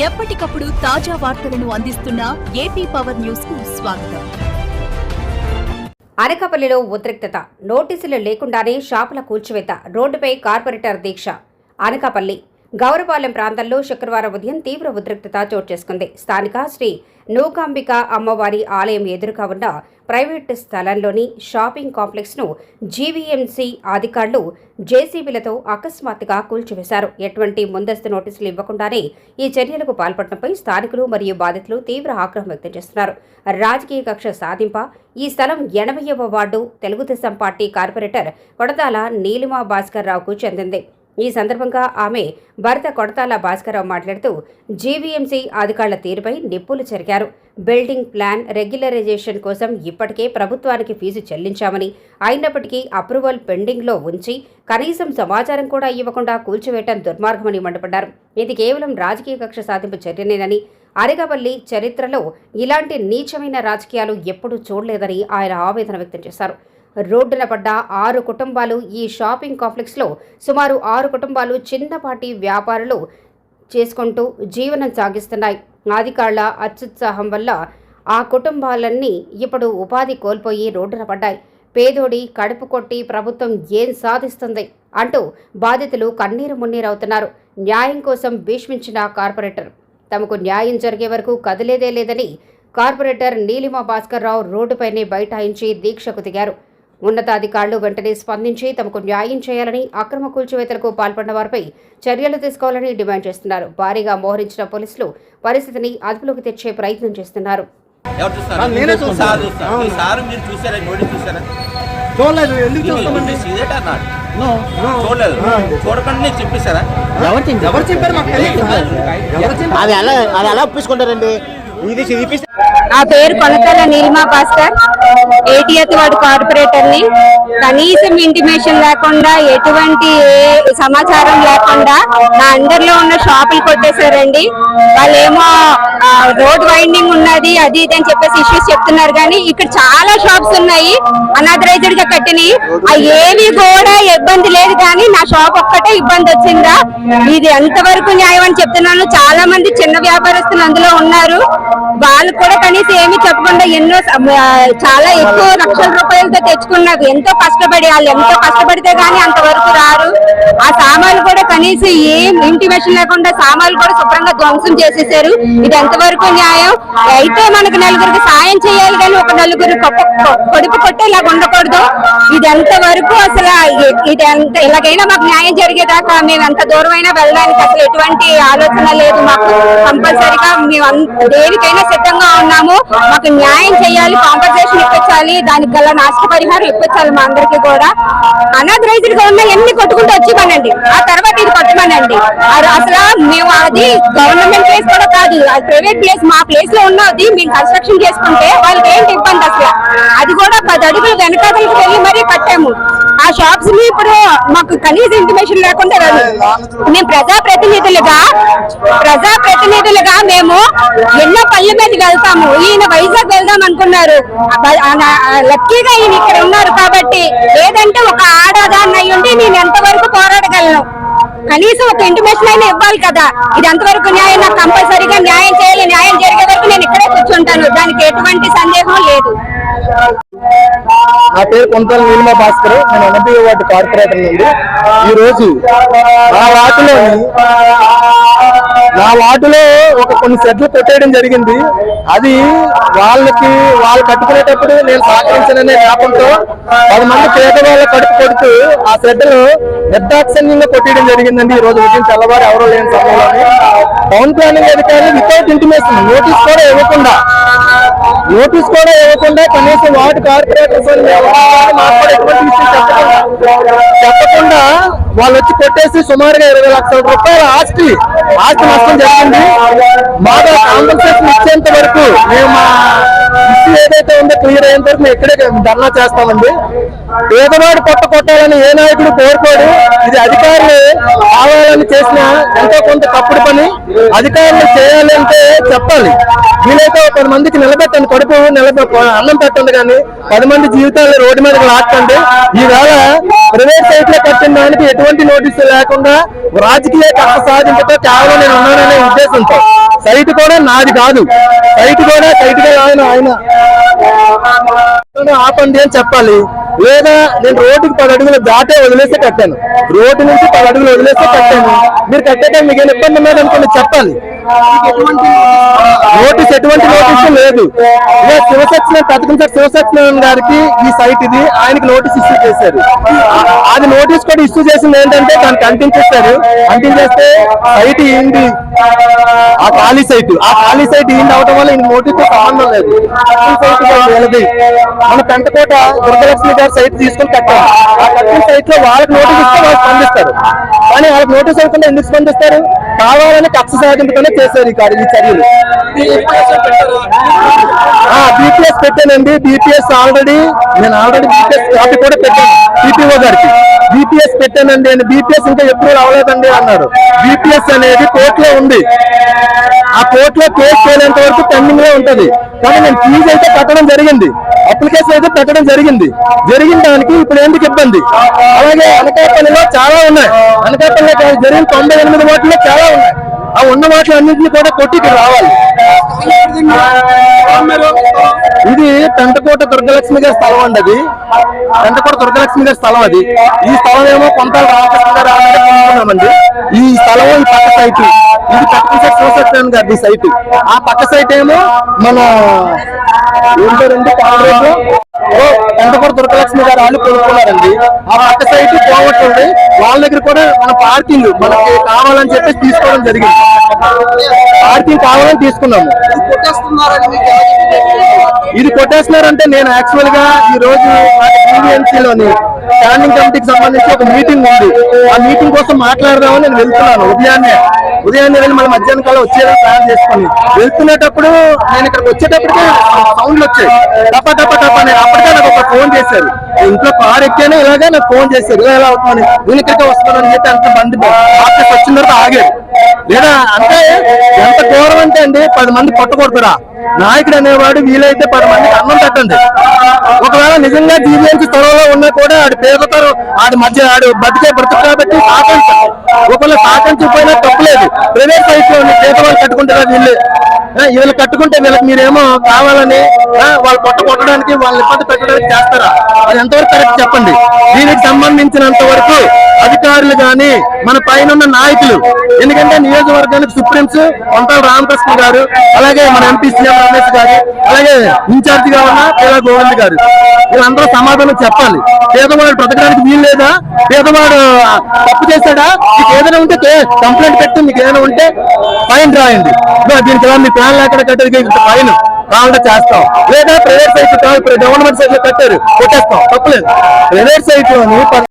ఎప్పటికప్పుడు తాజా వార్తలను అందిస్తున్న ఏపీ పవర్ న్యూస్ కు స్వాగతం. అనకాపల్లిలో ఉద్రిక్తత, నోటీసులు లేకుండానే షాపుల కూల్చివేత, రోడ్డుపై కార్పొరేటర్ దీక్ష. అనకాపల్లి గౌరపాలెం ప్రాంతంలో శుక్రవారం ఉదయం తీవ్ర ఉద్రిక్తత చోటు చేసుకుంది. స్థానిక శ్రీ నూకాంబిక అమ్మవారి ఆలయం ఎదురుగా ఉన్న ప్రైవేటు స్థలంలోని షాపింగ్ కాంప్లెక్స్ ను జీవీఎంసీ అధికారులు జేసీబీలతో అకస్మాత్తుగా కూల్చివేశారు. ఎటువంటి ముందస్తు నోటీసులు ఇవ్వకుండానే ఈ చర్యలకు పాల్పడటంపై స్థానికులు మరియు బాధితులు తీవ్ర ఆగ్రహం వ్యక్తం చేస్తున్నారు. రాజకీయ కక్ష సాధింప ఈ స్థలం 80వ ward Telugu Desam party corporator Kodathala Neelima Bhaskar రావుకు చెందింది. ఈ సందర్భంగా ఆమె భర్త కొడతాల భాస్కరరావు మాట్లాడుతూ జీవీఎంసీ అధికారుల తీరుపై నిప్పులు చెరిగారు. బిల్డింగ్ ప్లాన్ రెగ్యులరైజేషన్ కోసం ఇప్పటికే ప్రభుత్వానికి ఫీజు చెల్లించామని, అయినప్పటికీ అప్రూవల్ పెండింగ్లో ఉంచి కనీసం సమాచారం కూడా ఇవ్వకుండా కూల్చివేయటం దుర్మార్గమని మండిపడ్డారు. ఇది కేవలం రాజకీయ కక్ష సాధింపు చర్యనేనని, అనకాపల్లి చరిత్రలో ఇలాంటి నీచమైన రాజకీయాలు ఎప్పుడూ చూడలేదని ఆయన ఆవేదన వ్యక్తం చేశారు. రోడ్డున పడ్డ 6 కుటుంబాలు, ఈ షాపింగ్ కాంప్లెక్స్లో సుమారు 6 కుటుంబాలు చిన్నపాటి వ్యాపారాలు చేసుకుంటూ జీవనం సాగిస్తున్నాయి. అధికారుల అత్యుత్సాహం వల్ల ఆ కుటుంబాలన్నీ ఇప్పుడు ఉపాధి కోల్పోయి రోడ్డున పడ్డాయి. పేదోడి కడుపు కొట్టి ప్రభుత్వం ఏం సాధిస్తుంది అంటూ బాధితులు కన్నీరు మున్నీరవుతున్నారు. న్యాయం కోసం భీష్మించిన కార్పొరేటర్ తమకు న్యాయం జరిగే వరకు కదిలేదే లేదని కార్పొరేటర్ నీలిమా భాస్కర్ రావు రోడ్డుపైనే బైఠాయించి దీక్షకు దిగారు. ఉన్నతాధికారులు వెంటనే స్పందించి తమకు న్యాయం చేయాలని, అక్రమ కూల్చివేతలకు పాల్పడిన వారిపై చర్యలు తీసుకోవాలని డిమాండ్ చేస్తున్నారు. భారీగా మోహరించిన పోలీసులు పరిస్థితిని అదుపులోకి తెచ్చే ప్రయత్నం చేస్తున్నారు. నా పేరు కొనతల నీలిమా భాస్కర్, 80వ వార్డు కార్పొరేటర్ని. కనీసం ఇంటిమేషన్ లేకుండా, ఎటువంటి సమాచారం లేకుండా నా అండర్లో ఉన్న షాపులు కొట్టేశారండి. వాళ్ళేమో రోడ్ వైండింగ్ ఉన్నది, అది ఇది అని చెప్పేసి ఇష్యూస్ చెప్తున్నారు. కానీ ఇక్కడ చాలా షాప్స్ ఉన్నాయి అనాథరైజ్డ్ గా కట్టినవి. ఏవి కూడా ఇబ్బంది లేదు, కానీ నా షాప్ ఒక్కటే ఇబ్బంది వచ్చిందా. ఇది ఎంతవరకు న్యాయం అని చెప్తున్నాను. చాలా మంది చిన్న వ్యాపారస్తులు అందులో ఉన్నారు. వాళ్ళు కూడా కనీసం ఏమీ చెప్పకుండా ఎన్నో చాలా ఎక్కువ లక్షల రూపాయలతో తెచ్చుకున్నారు. ఎంతో కష్టపడి, వాళ్ళు ఎంతో కష్టపడితే గానీ అంతవరకు రారు. ఆ సామాన్లు కూడా కనీసం ఏం ఇంటిమేషన్ లేకుండా సామాన్లు కూడా శుభ్రంగా ధ్వంసం చేసేసారు. ఇది ఎంతవరకు న్యాయం? అయితే మనకు నలుగురికి సాయం చేయాలి, కానీ ఒక నలుగురు కొడుపు కొట్టే ఇలాగ ఉండకూడదు. ఇది ఎంతవరకు అసలు ఇది ఎంత ఇలాగైనా మాకు న్యాయం జరిగేదాకా మేము ఎంత దూరమైనా వెళ్ళడానికి అసలు ఎటువంటి ఆలోచన లేదు మాకు. కంపల్సరిగా మేము దేనికైనా సిద్ధంగా ఉన్నాము. మాకు న్యాయం చేయాలి, కాంపన్సేషన్ ఇప్పించాలి, దానికి గల నష్టపరిహారం ఇప్పించాలి. మా అందరికీ కూడా అనాథరైజ్డ్ గా ఉన్న ఎన్ని కొట్టుకుంటూ వచ్చిమనండి, ఆ తర్వాత ఇది కొట్టమనండి. అసలు మేము అది గవర్నమెంట్ ప్లేస్ కూడా కాదు, అది ప్రైవేట్ ప్లేస్. మా ప్లేస్ లో ఉన్నది మేము కన్స్ట్రక్షన్ చేసుకుంటే వాళ్ళకి ఏంటి ఇబ్బంది? అసలు అది కూడా 10 అడుగులు వెనకాతలకు వెళ్ళి మరీ కట్టాము. ఆ షాప్స్ ని ఇప్పుడు మాకు కనీసం ఇంటిమేషన్ లేకుండా మేము ప్రజాప్రతినిధులుగా మేము ఎన్నో పల్లె మీద వెళ్తాము. ఈయన వైజాగ్ వెళ్దాం అనుకున్నారు, లక్కీగా ఈయన ఇక్కడ ఉన్నారు కాబట్టి ఏదంటే ఒక ఆడదాన్ని అయి ఉండి నేను ఎంతవరకు పోరాడగలను. కనీసం ఒక ఇంటిమేషన్ అయినా ఇవ్వాలి కదా. ఇది ఎంతవరకు న్యాయం? నాకు కంపల్సరీగా న్యాయం చేయాలి. న్యాయం జరిగే వరకు నేను ఇక్కడే కూర్చుంటాను, దానికి ఎటువంటి సందేహం లేదు. నా పేరు కొంతల నీలిమా భాస్కర్, నేను 80వ వార్డు కార్పొరేటర్ నుండి. ఈ రోజు నా వార్డులో కొన్ని షెడ్లు కొట్టేయడం జరిగింది. అది వాళ్ళు కట్టుకునేటప్పుడు నేను సహకరించననే జ్ఞాపంతో 10 మంది పేదవాళ్ళ కడుపు కొడుతూ ఆ షెడ్లు నిర్దాక్షిణ్యంగా కొట్టేయడం జరిగిందండి. ఈ రోజు ఉదయం తెల్లవారు ఎవరో లేని సమయంలోనే టౌన్ ప్లానింగ్ అధికారులు వితౌట్ ఇంటిమేషన్ నోటీస్ కూడా ఇవ్వకుండా కనీసం వార్డు కార్పొరేటర్స్ చెప్పకుండా వాళ్ళు వచ్చి కొట్టేసి సుమారుగా 20 లక్షల రూపాయల ఆస్తి నష్టం జరిగింది. మాకు కాంపన్సేషన్ ఇచ్చేంత వరకు మేము మా ఇష్యూ ఏదైతే ఉందో క్లియర్ అయ్యేంత వరకు మేము ఇక్కడే ధర్నా చేస్తామండి. పేదవాడు కొట్టాలని ఏ నాయకుడు కోరుకోడు. ఇది అధికారులు కావాలని చేసిన ఎంతో కొంత తప్పుడు పని. అధికారులు చేయాలంటే చెప్పాలి. వీలైతే 10 మందికి నిలబెట్టండి, అన్నం పెట్టండి, కానీ 10 మంది జీవితాలు రోడ్డు మీదకి లాక్కండి. ఈవేళ ప్రైవేట్ సైట్ లో కట్టిన దానికి ఎటువంటి నోటీసు లేకుండా రాజకీయ కక్ష సాధింపుతో కేవలం నేను ఉన్నాననే ఉద్దేశంతో సైట్ కూడా నాది కాదు, సైట్ కూడా ఆయన ఆపండి అని చెప్పాలి. లేదా నేను రోడ్డుకి 10 అడుగులు దాటే వదిలేస్తే కట్టాను, రోడ్డు నుంచి 10 అడుగులు వదిలేస్తే కట్టాను, మీరు కట్టేట మీకు ఏమైనా ఇబ్బంది ఉన్నది అనుకోండి చెప్పాలి. ఎటువంటి నోటీసు లేదు. ఇలా శివసత్యనారాయణ గారికి ఈ సైట్ ఇది ఆయనకి నోటీస్ ఇష్యూ చేశారు. అది నోటీస్ కూడా ఇష్యూ చేసింది ఏంటంటే దానికి అంటించేస్తారు. అంటించేస్తే సైట్ ఏంది ఆ ఖాళీ సైట్ ఏంది అవడం వల్ల ఈ నోటీస్ తో సంబంధం లేదు. సైట్ మన పెంటకోట దుర్గలక్ష్మి గారు సైట్ తీసుకుని కట్టారు. ఆ కట్టిన సైట్ లో వాళ్ళకి నోటీస్ ఇస్తే వాళ్ళు స్పందిస్తారు. కానీ వాళ్ళకి నోటీస్ అవ్వకుండా ఎందుకు స్పందిస్తారు? కావాలని కక్ష సాధింపుతోనే చేశారు ఈ చర్యలు. బీపీఎస్ పెట్టానండి. బీపీఎస్ నేను ఆల్రెడీ బీపీఎస్ కాపీ కూడా పెట్టాను టీపీఓ గారికి. బీపీఎస్ పెట్టానండి అని, బీపీఎస్ ఇంకా ఎప్పుడు రావలేదండి అన్నారు. బీపీఎస్ అనేది కోర్టులో ఉంది. ఆ కోర్టులో కేసు చేయలేంత వరకు పెండింగ్ లో ఉంటది. కానీ నేను ఫీజు అయితే కట్టడం జరిగింది, అప్లికేషన్ అయితే పెట్టడం జరిగింది. జరిగిన దానికి ఇప్పుడు ఎందుకు ఇబ్బంది? అలాగే అనకాపల్లిలో చాలా ఉన్నాయి. అనకాపల్లిలో జరిగిన 98 వాటిలో చాలా ఉన్నాయి. ఆ ఉన్న వాటిలో అన్నింటినీ కూడా కొట్టి ఇక్కడ రావాలి. ఇది పెంటకోట దుర్గలక్ష్మి గారి స్థలం అండి. అది పెంటకోట దుర్గలక్ష్మి గారి స్థలం. అది ఈ స్థలం ఏమో కొంతాల రామకృష్ణ గారు కొనుక్కున్నామండి. ఈ స్థలం ఈ పక్క సైట్, ఇది పక్క సైట్ శివసత్యనారాయణ గారి సైట్. ఆ పక్క సైట్ ఏమో మన పెంటకోట దుర్గలక్ష్మి గారు వాళ్ళు కొనుక్కున్నారండి. ఆ పక్క సైట్ పోగొట్టుంది. వాళ్ళ దగ్గర కూడా మన పార్కింగ్ మనకి కావాలని చెప్పేసి తీసుకోవడం జరిగింది. పార్కింగ్ కావాలని తీసుకున్నాము. ఇది కొట్టేస్తున్నారంటే నేను యాక్చువల్ గా ఈ రోజు టీవీఎంసీలోని స్టాండింగ్ కమిటీకి సంబంధించి ఒక మీటింగ్ ఉంది. ఆ మీటింగ్ కోసం మాట్లాడదామని నేను వెళ్తున్నాను. ఉదయాన్నే వెళ్ళి మళ్ళీ మధ్యాహ్నం కాలం వచ్చేయాలని ప్లాన్ చేసుకుని వెళ్తున్నప్పుడు నేను ఇక్కడికి వచ్చేటప్పటికే సౌండ్లు వచ్చాయి. టపా టపా టపా. నేను అప్పటికే నాకు ఒక ఫోన్ చేశారు. ఇంట్లో కార్ ఎక్కాను, ఇలాగే నాకు ఫోన్ చేశారు. ఇలా అవుతుంది, నేను ఇక్కడికే వస్తున్నానని చెప్పి అంత బండి ఆఫీస్ వచ్చిన తర్వాత ఆగారు. లేదా అంటే ఎంత ఘోరం అంటే అండి, 10 మంది కొట్టకూడదురా నాయకుడు అనేవాడు వీలైతే 10 మందికి అన్నం పెట్టండి. ఒకవేళ నిజంగా జీవీఎంసీ స్థలంలో ఉన్నా కూడా ఆడి పేదతో ఆడి మధ్య ఆడు బతికే బ్రతుకు కాబట్టి సాధించాలి. ఒకవేళ సాధించకపోయినా తప్పలేదు. ప్రైవేట్ సైట్ లో పేదవాళ్ళు కట్టుకుంటారా వీళ్ళు కట్టుకుంటే వీళ్ళకి మీరేమో కావాలని వాళ్ళు కొట్టడానికి వాళ్ళని ఇబ్బంది పెట్టడానికి చేస్తారా? అది ఎంతవరకు కరెక్ట్ చెప్పండి. దీనికి సంబంధించినంత వరకు అధికారులు గాని మన పైన ఉన్న నాయకులు, ఎందుకంటే నియోజకవర్గానికి సుప్రీంస్ కొంతాల రామకృష్ణ గారు, అలాగే మన ఎంపీ సీఎం రమేష్ గారు, అలాగే ఇన్ఛార్జ్ గా ఉన్న పేద గోవింద్ గారు, వీళ్ళందరూ సమాధానం చెప్పాలి. పేదవాడు బ్రతకడానికి వీలు లేదా? పేదవాడు తప్పు చేశాడా? మీకు ఏదైనా ఉంటే కంప్లైంట్ పెట్టి మీకు ఏదైనా ఉంటే ఫైన్ రాయండి. దీనికి మీ ప్లాన్ లేకుండా కట్టేది ఫైన్ కావాలంటే చేస్తాం. లేదా ప్రైవేట్ సైట్ గవర్నమెంట్ సైట్ లో కట్టారు కొట్టేస్తాం, తప్పలేదు. ప్రైవేట్ సైట్ లోని